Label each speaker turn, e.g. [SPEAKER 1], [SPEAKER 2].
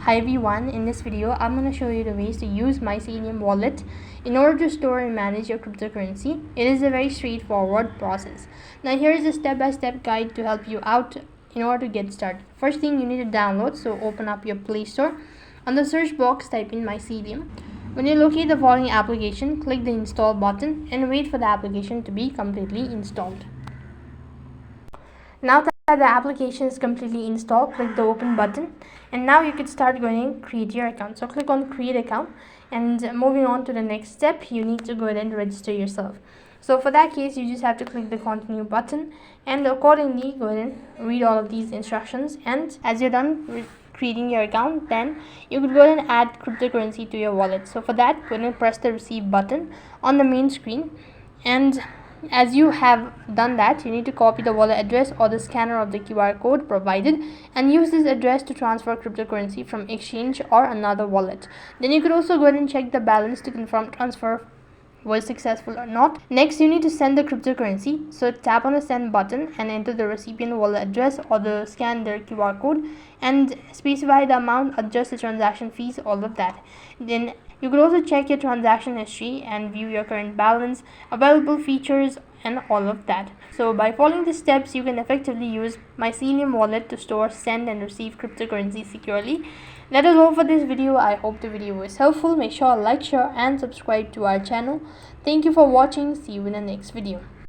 [SPEAKER 1] Hi everyone, in this video I'm going to show you the ways to use Mycelium Wallet in order to store and manage your cryptocurrency. It is a very straightforward process. Now here is a step-by-step guide to help you out in order to get started. First thing you need to download, so open up your Play Store. On the search box type in Mycelium. When you locate the following application, click the install button and wait for the application to be completely installed. Now that the application is completely installed, click the open button and now you can start going and create your account. So click on create account, and moving on to the next step, you need to go ahead and register yourself. So for that case, you just have to click the continue button and accordingly go ahead and read all of these instructions, and as you're done creating your account, then you could go ahead and add cryptocurrency to your wallet. So for that, go ahead and press the receive button on the main screen, and as you have done that, you need to copy the wallet address or the scanner of the QR code provided and use this address to transfer cryptocurrency from exchange or another wallet. Then you could also go ahead and check the balance to confirm transfer was successful or not. Next, you need to send the cryptocurrency. So tap on the send button and enter the recipient wallet address or the scan their QR code and specify the amount, adjust the transaction fees, all of that. Then you could also check your transaction history and view your current balance, available features, and all of that. So by following the steps, you can effectively use Mycelium Wallet to store, send, and receive cryptocurrency securely. That is all for this video. I hope the video was helpful. Make sure to like, share, and subscribe to our channel. Thank you for watching. See you in the next video.